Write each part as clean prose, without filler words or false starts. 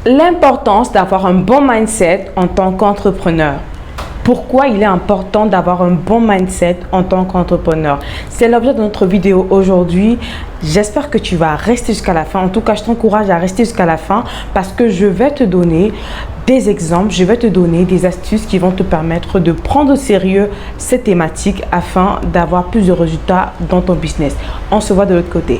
L'importance d'avoir un bon mindset en tant qu'entrepreneur. Pourquoi il est important d'avoir un bon mindset en tant qu'entrepreneur? C'est l'objet de notre vidéo aujourd'hui. J'espère que tu vas rester jusqu'à la fin. En tout cas, je t'encourage à rester jusqu'à la fin parce que je vais te donner des exemples, je vais te donner des astuces qui vont te permettre de prendre au sérieux cette thématique afin d'avoir plus de résultats dans ton business. On se voit de l'autre côté.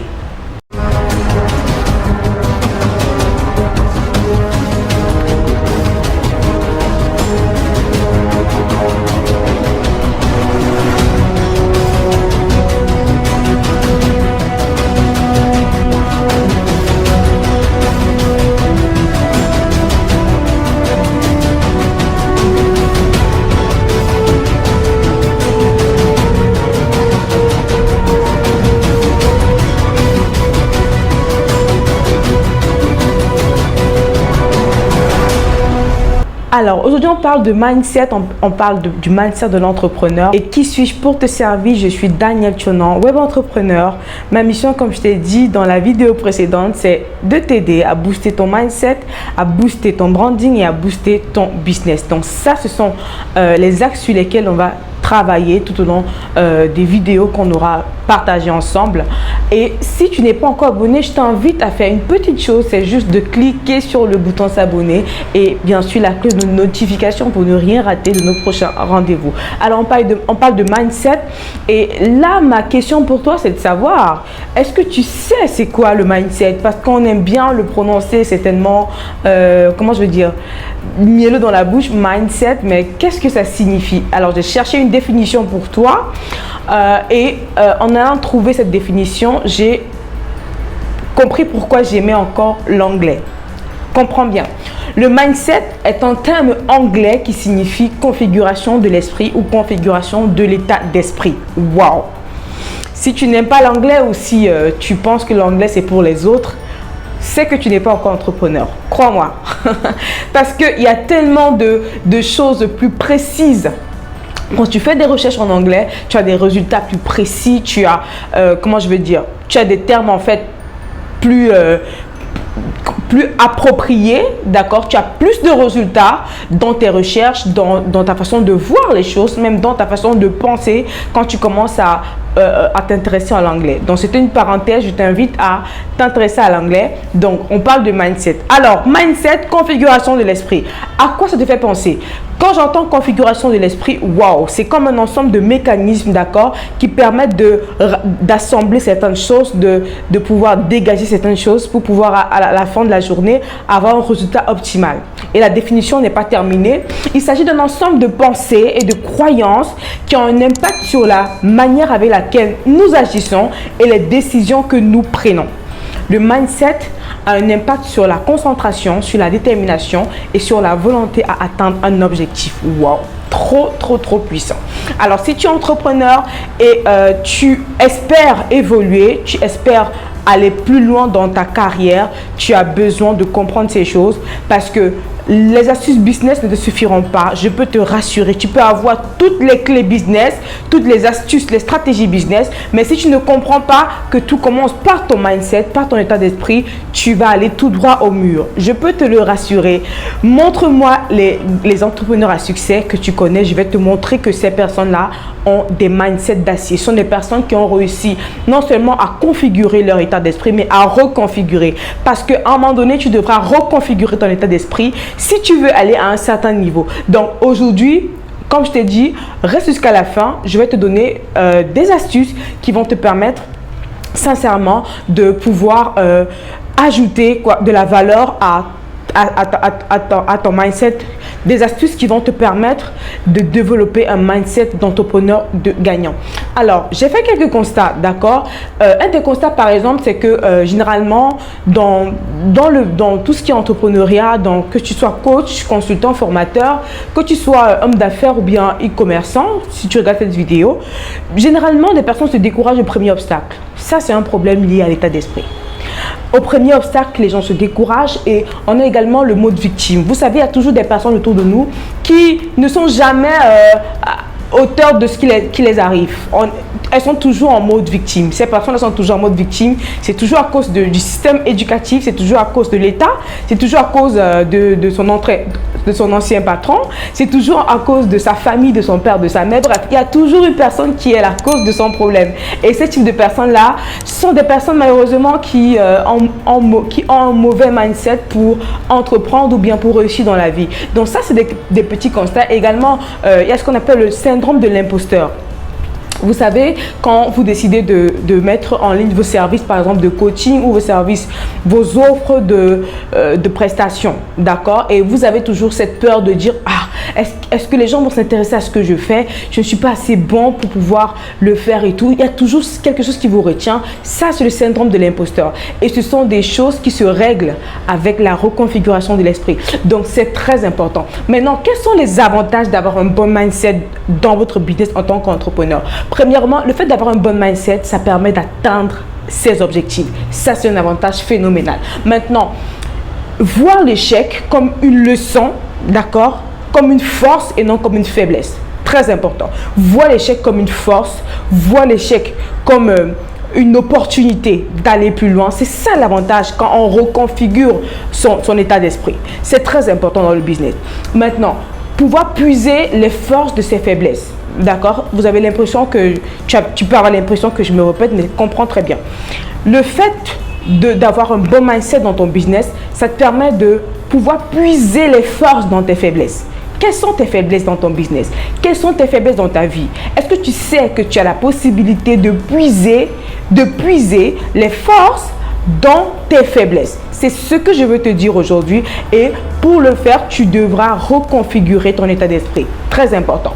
Alors, aujourd'hui, on parle de mindset, on parle du mindset de l'entrepreneur. Et qui suis-je pour te servir? Je suis Danielle Tchonan, web entrepreneur. Ma mission, comme je t'ai dit dans la vidéo précédente, c'est de t'aider à booster ton mindset, à booster ton branding et à booster ton business. Donc, ça, ce sont les axes sur lesquels on va travailler tout au long des vidéos qu'on aura partagées ensemble. Et si tu n'es pas encore abonné, je t'invite à faire une petite chose, c'est juste de cliquer sur le bouton s'abonner et bien sûr la cloche de notification pour ne rien rater de nos prochains rendez-vous. Alors on parle de mindset et là ma question pour toi c'est de savoir, est-ce que tu sais c'est quoi le mindset? Parce qu'on aime bien le prononcer, c'est tellement, comment je veux dire, mielleux dans la bouche, mindset, mais qu'est-ce que ça signifie? Alors j'ai cherché une définition pour toi en allant trouver cette définition, j'ai compris pourquoi j'aimais encore l'anglais. Comprends bien. Le mindset est un terme anglais qui signifie configuration de l'esprit ou configuration de l'état d'esprit. Waouh! Si tu n'aimes pas l'anglais ou si tu penses que l'anglais c'est pour les autres, c'est que tu n'es pas encore entrepreneur. Crois-moi. Parce qu'il y a tellement de choses plus précises. Quand tu fais des recherches en anglais, tu as des résultats plus précis, tu as, comment je veux dire, tu as des termes en fait plus appropriés, d'accord? Tu as plus de résultats dans tes recherches, dans ta façon de voir les choses, même dans ta façon de penser quand tu commences à t'intéresser à l'anglais. Donc, c'était une parenthèse, je t'invite à t'intéresser à l'anglais. Donc, on parle de mindset. Alors, mindset, configuration de l'esprit. À quoi ça te fait penser? Quand j'entends configuration de l'esprit, waouh, c'est comme un ensemble de mécanismes, d'accord, qui permettent d'assembler certaines choses, de pouvoir dégager certaines choses pour pouvoir, à la fin de la journée, avoir un résultat optimal. Et la définition n'est pas terminée. Il s'agit d'un ensemble de pensées et de croyances qui ont un impact sur la manière avec laquelle nous agissons et les décisions que nous prenons. Le mindset a un impact sur la concentration, sur la détermination et sur la volonté à atteindre un objectif. Wow, trop puissant. Alors, si tu es entrepreneur et tu espères évoluer, tu espères aller plus loin dans ta carrière, tu as besoin de comprendre ces choses parce que les astuces business ne te suffiront pas. Je peux te rassurer, tu peux avoir toutes les clés business, toutes les astuces, les stratégies business, mais si tu ne comprends pas que tout commence par ton mindset, par ton état d'esprit, tu vas aller tout droit au mur. Je peux te le rassurer. Montre-moi les entrepreneurs à succès que tu connais. Je vais te montrer que ces personnes-là ont des mindsets d'acier. Ce sont des personnes qui ont réussi non seulement à configurer leur état d'esprit, mais à reconfigurer. Parce qu'à un moment donné, tu devras reconfigurer ton état d'esprit si tu veux aller à un certain niveau. Donc aujourd'hui, comme je t'ai dit, reste jusqu'à la fin. Je vais te donner des astuces qui vont te permettre sincèrement de pouvoir ajouter de la valeur à ton mindset, des astuces qui vont te permettre de développer un mindset d'entrepreneur gagnant. Alors, j'ai fait quelques constats, d'accord? Un des constats, par exemple, c'est que généralement, dans tout ce qui est entrepreneuriat, que tu sois coach, consultant, formateur, que tu sois homme d'affaires ou bien e-commerçant, si tu regardes cette vidéo, généralement, des personnes se découragent au premier obstacle. Ça, c'est un problème lié à l'état d'esprit. Au premier obstacle, les gens se découragent et on a également le mode victime. Vous savez, il y a toujours des personnes autour de nous qui ne sont jamais hauteur de ce qui les arrive. Elles sont toujours en mode victime. Ces personnes sont toujours en mode victime. C'est toujours à cause du système éducatif, c'est toujours à cause de l'État, c'est toujours à cause de son ancien patron, c'est toujours à cause de sa famille, de son père, de sa mère. Bref, il y a toujours une personne qui est la cause de son problème. Et ce type de personnes-là, ce sont des personnes malheureusement qui ont un mauvais mindset pour entreprendre ou bien pour réussir dans la vie. Donc ça, c'est des petits constats. Également, il y a ce qu'on appelle le syndrome de l'imposteur. Vous savez, quand vous décidez de mettre en ligne vos services, par exemple de coaching ou vos services, vos offres de prestations, d'accord? Et vous avez toujours cette peur de dire, ah, est-ce que les gens vont s'intéresser à ce que je fais? Je ne suis pas assez bon pour pouvoir le faire et tout. Il y a toujours quelque chose qui vous retient. Ça, c'est le syndrome de l'imposteur. Et ce sont des choses qui se règlent avec la reconfiguration de l'esprit. Donc, c'est très important. Maintenant, quels sont les avantages d'avoir un bon mindset dans votre business en tant qu'entrepreneur? Premièrement, le fait d'avoir un bon mindset, ça permet d'atteindre ses objectifs. Ça, c'est un avantage phénoménal. Maintenant, voir l'échec comme une leçon, d'accord, comme une force et non comme une faiblesse. Très important. Voir l'échec comme une force, voir l'échec comme une opportunité d'aller plus loin. C'est ça l'avantage quand on reconfigure son état d'esprit. C'est très important dans le business. Maintenant, pouvoir puiser les forces de ses faiblesses. D'accord? Vous avez l'impression que, tu peux avoir l'impression que je me répète, mais comprends très bien. Le fait d'avoir un bon mindset dans ton business, ça te permet de pouvoir puiser les forces dans tes faiblesses. Quelles sont tes faiblesses dans ton business? Quelles sont tes faiblesses dans ta vie? Est-ce que tu sais que tu as la possibilité de puiser les forces dans tes faiblesses? C'est ce que je veux te dire aujourd'hui, et pour le faire, tu devras reconfigurer ton état d'esprit. Très important.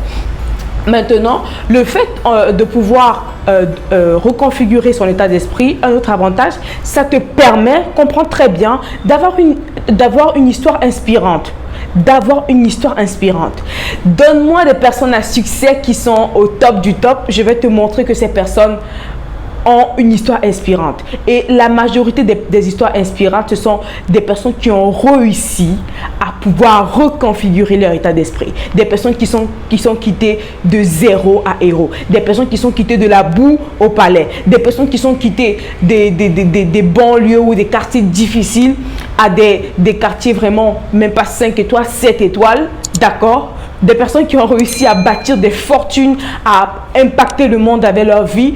Maintenant, le fait de pouvoir reconfigurer son état d'esprit, un autre avantage, ça te permet, comprends très bien, d'avoir une histoire inspirante. Donne-moi des personnes à succès qui sont au top du top. Je vais te montrer que ces personnes ont une histoire inspirante. Et la majorité des histoires inspirantes, ce sont des personnes qui ont réussi à pouvoir reconfigurer leur état d'esprit. Des personnes qui sont quittées de zéro à héros. Des personnes qui sont quittées de la boue au palais. Des personnes qui sont quittées des banlieues ou des quartiers difficiles à des quartiers vraiment même pas 5 étoiles, 7 étoiles. D'accord? Des personnes qui ont réussi à bâtir des fortunes, à impacter le monde avec leur vie,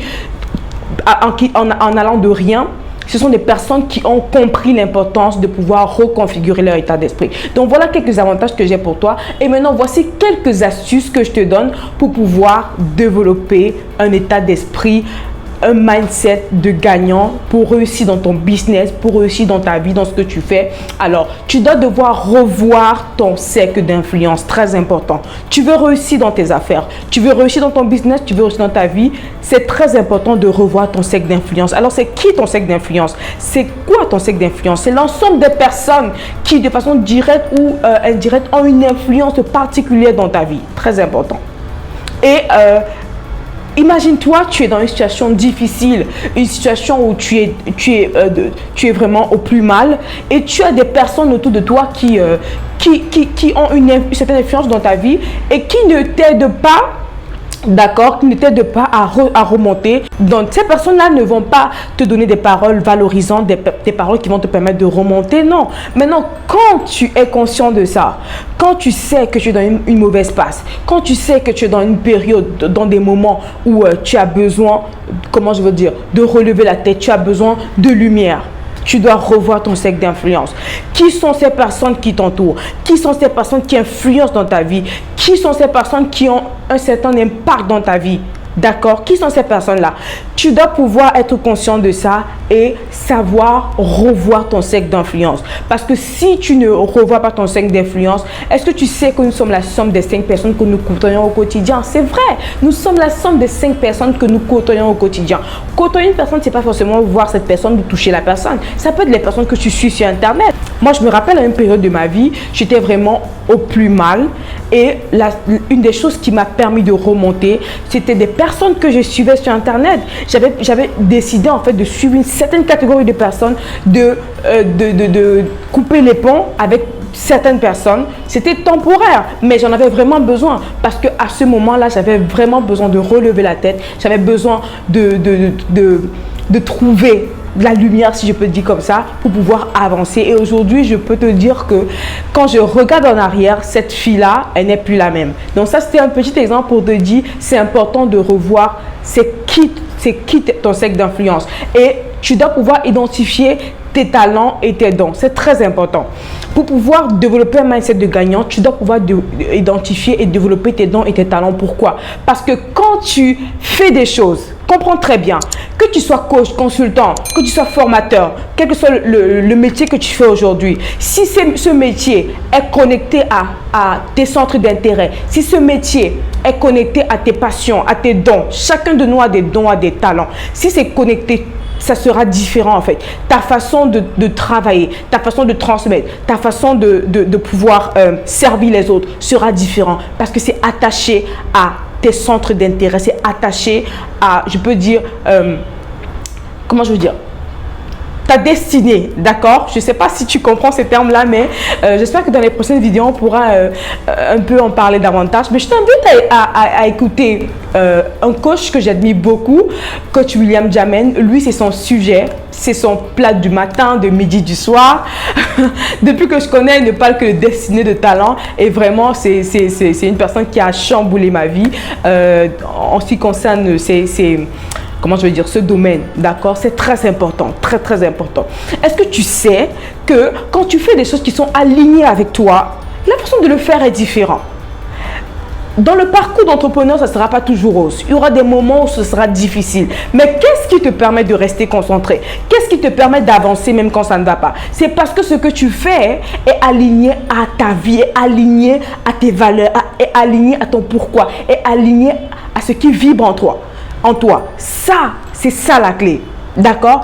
en allant de rien. Ce sont des personnes qui ont compris l'importance de pouvoir reconfigurer leur état d'esprit. Donc voilà quelques avantages que j'ai pour toi. Et maintenant, voici quelques astuces que je te donne pour pouvoir développer un état d'esprit, un mindset de gagnant pour réussir dans ton business, pour réussir dans ta vie, dans ce que tu fais. Alors, tu dois devoir revoir ton cercle d'influence, très important. Tu veux réussir dans tes affaires, tu veux réussir dans ton business, tu veux réussir dans ta vie. C'est très important de revoir ton cercle d'influence. Alors, c'est qui ton cercle d'influence? C'est quoi ton cercle d'influence? C'est l'ensemble des personnes qui, de façon directe ou indirecte, ont une influence particulière dans ta vie. Très important. Et imagine-toi, tu es dans une situation difficile, une situation où tu es vraiment au plus mal, et tu as des personnes autour de toi qui ont une certaine influence dans ta vie et qui ne t'aident pas. D'accord, qui ne t'aident pas à remonter. Donc, ces personnes-là ne vont pas te donner des paroles valorisantes, des paroles qui vont te permettre de remonter. Non. Maintenant, quand tu es conscient de ça, quand tu sais que tu es dans une mauvaise passe, quand tu sais que tu es dans une période, dans des moments où tu as besoin, comment je veux dire, de relever la tête, tu as besoin de lumière. Tu dois revoir ton cercle d'influence. Qui sont ces personnes qui t'entourent? Qui sont ces personnes qui influencent dans ta vie? Qui sont ces personnes qui ont un certain impact dans ta vie? D'accord? Qui sont ces personnes-là? Tu dois pouvoir être conscient de ça et savoir revoir ton cercle d'influence. Parce que si tu ne revois pas ton cercle d'influence, est-ce que tu sais que nous sommes la somme des 5 personnes que nous côtoyons au quotidien? C'est vrai, nous sommes la somme des 5 personnes que nous côtoyons au quotidien. Côtoyer une personne, c'est pas forcément voir cette personne ou toucher la personne. Ça peut être les personnes que tu suis sur Internet. Moi, je me rappelle à une période de ma vie, j'étais vraiment au plus mal. Et une des choses qui m'a permis de remonter, c'était des personnes que je suivais sur Internet. J'avais décidé en fait de suivre une certaine catégorie de personnes, de couper les ponts avec certaines personnes. C'était temporaire, mais j'en avais vraiment besoin parce que à ce moment-là, j'avais vraiment besoin de relever la tête. J'avais besoin de trouver la lumière, si je peux dire comme ça, pour pouvoir avancer. Et aujourd'hui, je peux te dire que quand je regarde en arrière, cette fille-là, elle n'est plus la même. Donc ça, c'était un petit exemple pour te dire, c'est important de revoir c'est qui ton cercle d'influence. Et tu dois pouvoir identifier tes talents et tes dons. C'est très important. Pour pouvoir développer un mindset de gagnant, tu dois pouvoir identifier et développer tes dons et tes talents. Pourquoi? Parce que quand tu fais des choses, comprends très bien, que tu sois coach, consultant, que tu sois formateur, quel que soit le métier que tu fais aujourd'hui, si ce métier est connecté à tes centres d'intérêt, si ce métier est connecté à tes passions, à tes dons, chacun de nous a des dons, a des talents, si c'est connecté, ça sera différent en fait. Ta façon de travailler, ta façon de transmettre, ta façon de pouvoir servir les autres sera différent parce que c'est attaché à tes centres d'intérêt, c'est attaché à, je peux dire, comment je veux dire, ta destinée, d'accord? Je ne sais pas si tu comprends ces termes-là, mais j'espère que dans les prochaines vidéos, on pourra un peu en parler davantage. Mais je t'invite à écouter un coach que j'admire beaucoup, coach William Jamen. Lui, c'est son sujet, c'est son plat du matin, de midi, du soir. Depuis que je connais, il ne parle que de destinée, de talent. Et vraiment, c'est une personne qui a chamboulé ma vie. En ce qui concerne comment je veux dire, ce domaine, d'accord? C'est très important, très très important. Est-ce que tu sais que quand tu fais des choses qui sont alignées avec toi, la façon de le faire est différente? Dans le parcours d'entrepreneur, ça ne sera pas toujours rose. Il y aura des moments où ce sera difficile. Mais qu'est-ce qui te permet de rester concentré? Qu'est-ce qui te permet d'avancer même quand ça ne va pas? C'est parce que ce que tu fais est aligné à ta vie, est aligné à tes valeurs, est aligné à ton pourquoi, est aligné à ce qui vibre en toi. Ça, c'est ça la clé. D'accord?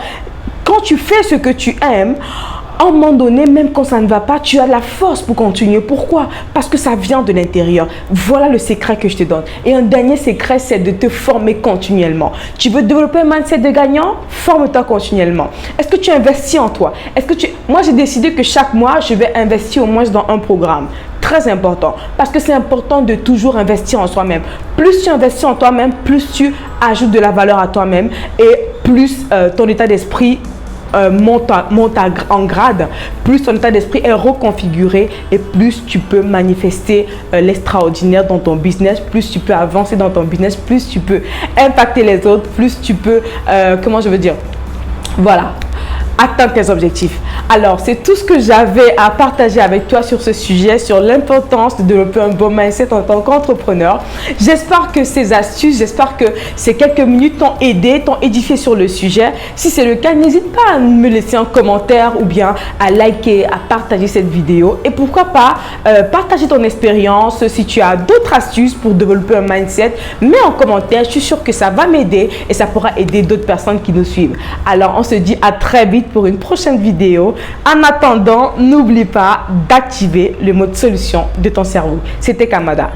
Quand tu fais ce que tu aimes, à un moment donné, même quand ça ne va pas, tu as la force pour continuer. Pourquoi? Parce que ça vient de l'intérieur. Voilà le secret que je te donne. Et un dernier secret, c'est de te former continuellement. Tu veux développer un mindset de gagnant? Forme-toi continuellement. Est-ce que tu investis en toi? Moi, j'ai décidé que chaque mois, je vais investir au moins dans un programme. Très important, parce que c'est important de toujours investir en soi-même. Plus tu investis en toi-même, plus tu ajoutes de la valeur à toi-même et plus ton état d'esprit monte en grade, plus ton état d'esprit est reconfiguré et plus tu peux manifester l'extraordinaire dans ton business, plus tu peux avancer dans ton business, plus tu peux impacter les autres, plus tu peux, comment je veux dire, voilà, atteindre tes objectifs. Alors, c'est tout ce que j'avais à partager avec toi sur ce sujet, sur l'importance de développer un bon mindset en tant qu'entrepreneur. J'espère que ces astuces, j'espère que ces quelques minutes t'ont aidé, t'ont édifié sur le sujet. Si c'est le cas, n'hésite pas à me laisser un commentaire ou bien à liker, à partager cette vidéo. Et pourquoi pas partager ton expérience si tu as d'autres astuces pour développer un mindset. Mets en commentaire, je suis sûre que ça va m'aider et ça pourra aider d'autres personnes qui nous suivent. Alors, on se dit à très vite pour une prochaine vidéo. En attendant, n'oublie pas d'activer le mode solution de ton cerveau. C'était Kamada.